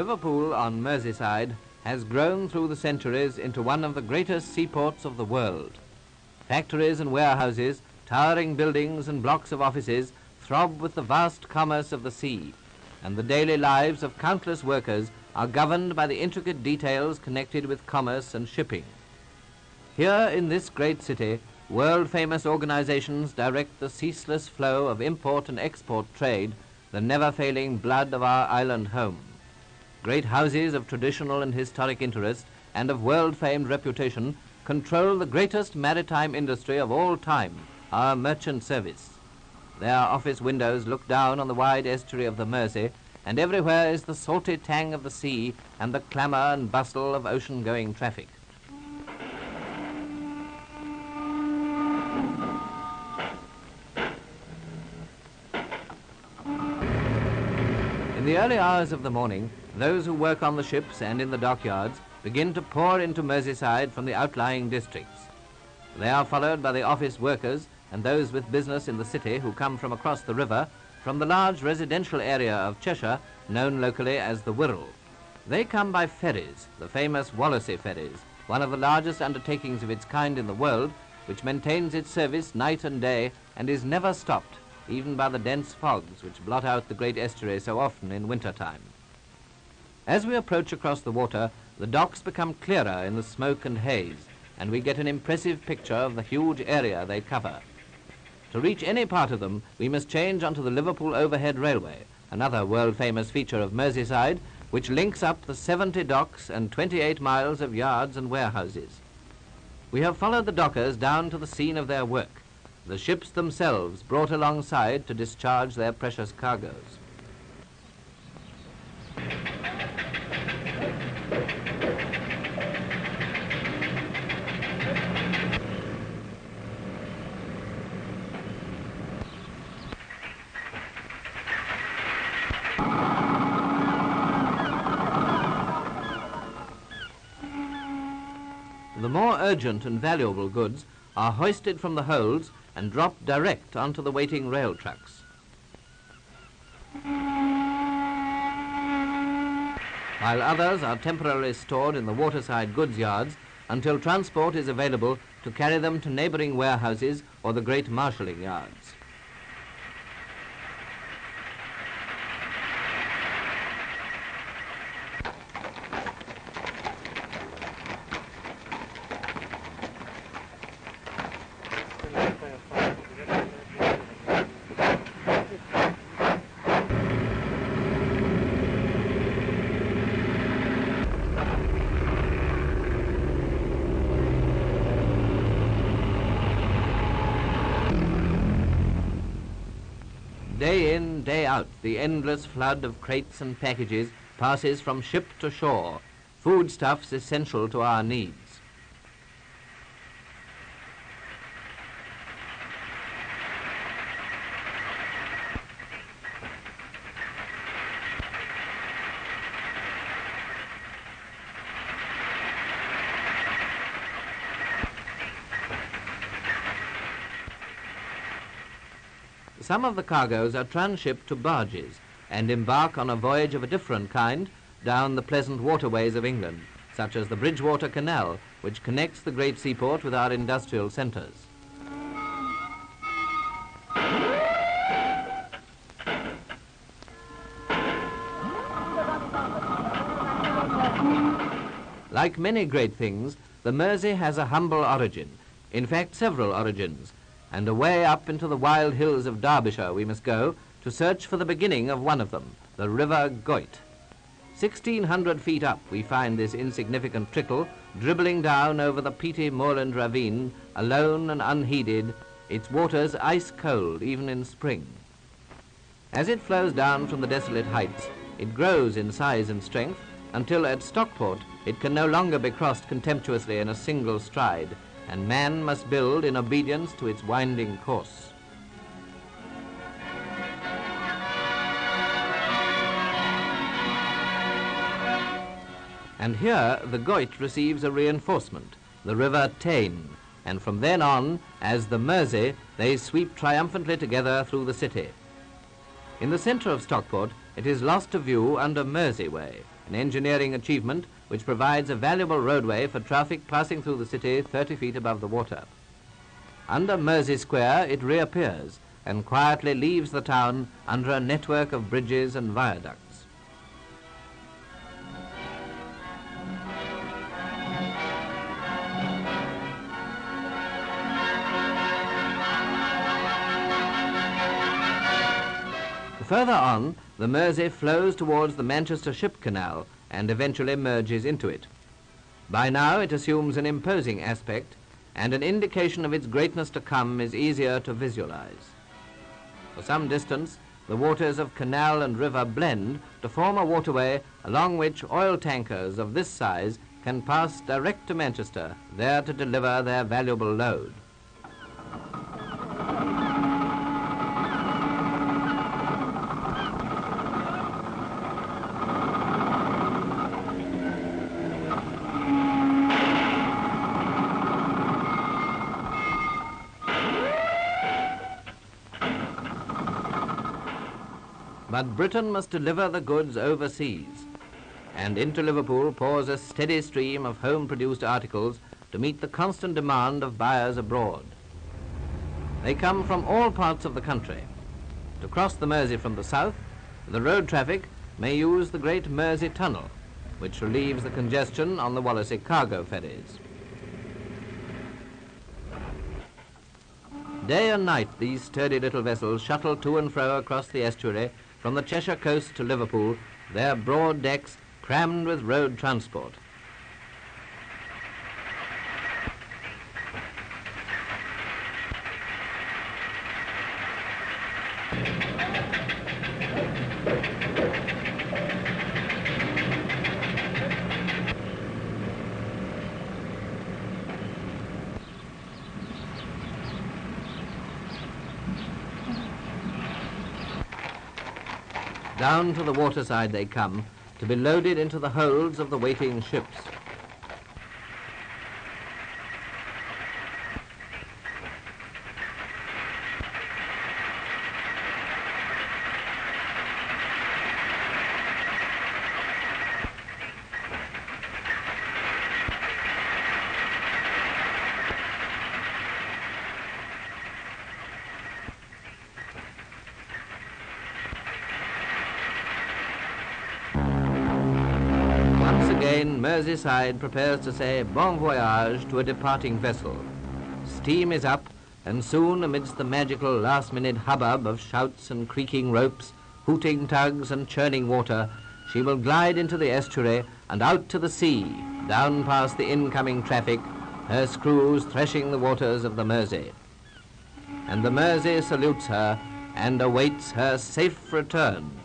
Liverpool on Merseyside has grown through the centuries into one of the greatest seaports of the world. Factories and warehouses, towering buildings and blocks of offices throb with the vast commerce of the sea, and the daily lives of countless workers are governed by the intricate details connected with commerce and shipping. Here in this great city, world-famous organizations direct the ceaseless flow of import and export trade, the never-failing blood of our island home. Great houses of traditional and historic interest and of world-famed reputation control the greatest maritime industry of all time, our merchant service. Their office windows look down on the wide estuary of the Mersey, and everywhere is the salty tang of the sea and the clamour and bustle of ocean-going traffic. In the early hours of the morning, those who work on the ships and in the dockyards begin to pour into Merseyside from the outlying districts. They are followed by the office workers and those with business in the city who come from across the river from the large residential area of Cheshire, known locally as the Wirral. They come by ferries, the famous WWII ferries, one of the largest undertakings of its kind in the world, which maintains its service night and day and is never stopped, even by the dense fogs which blot out the great estuary so often in winter time. As we approach across the water, the docks become clearer in the smoke and haze, and we get an impressive picture of the huge area they cover. To reach any part of them, we must change onto the Liverpool Overhead Railway, another world-famous feature of Merseyside, which links up the 70 docks and 28 miles of yards and warehouses. We have followed the dockers down to the scene of their work, the ships themselves brought alongside to discharge their precious cargoes. The more urgent and valuable goods are hoisted from the holds and dropped direct onto the waiting rail trucks. While others are temporarily stored in the waterside goods yards until transport is available to carry them to neighbouring warehouses or the great marshalling yards. Day in, day out, the endless flood of crates and packages passes from ship to shore, foodstuffs essential to our needs. Some of the cargoes are transshipped to barges and embark on a voyage of a different kind down the pleasant waterways of England, such as the Bridgewater Canal, which connects the great seaport with our industrial centres. Like many great things, the Mersey has a humble origin, in fact several origins, and away up into the wild hills of Derbyshire we must go to search for the beginning of one of them, the River Goyt. 1,600 feet up we find this insignificant trickle dribbling down over the peaty moorland ravine, alone and unheeded, its waters ice cold even in spring. As it flows down from the desolate heights, it grows in size and strength until at Stockport it can no longer be crossed contemptuously in a single stride, and man must build in obedience to its winding course. And here the Goyt receives a reinforcement, the River Tyne, and from then on, as the Mersey, they sweep triumphantly together through the city. In the centre of Stockport, it is lost to view under Merseyside, an engineering achievement which provides a valuable roadway for traffic passing through the city 30 feet above the water. Under Mersey Square it reappears and quietly leaves the town under a network of bridges and viaducts. Further on, the Mersey flows towards the Manchester Ship Canal and eventually merges into it. By now it assumes an imposing aspect, and an indication of its greatness to come is easier to visualize. For some distance, the waters of canal and river blend to form a waterway along which oil tankers of this size can pass direct to Manchester, there to deliver their valuable load. But Britain must deliver the goods overseas, and into Liverpool pours a steady stream of home-produced articles to meet the constant demand of buyers abroad. They come from all parts of the country. To cross the Mersey from the south, the road traffic may use the Great Mersey Tunnel, which relieves the congestion on the Wallasey cargo ferries. Day and night, these sturdy little vessels shuttle to and fro across the estuary from the Cheshire coast to Liverpool, their broad decks crammed with road transport. Down to the waterside they come, to be loaded into the holds of the waiting ships. Again, Merseyside prepares to say bon voyage to a departing vessel. Steam is up, and soon, amidst the magical last-minute hubbub of shouts and creaking ropes, hooting tugs and churning water, she will glide into the estuary and out to the sea, down past the incoming traffic, her screws threshing the waters of the Mersey. And the Mersey salutes her and awaits her safe return.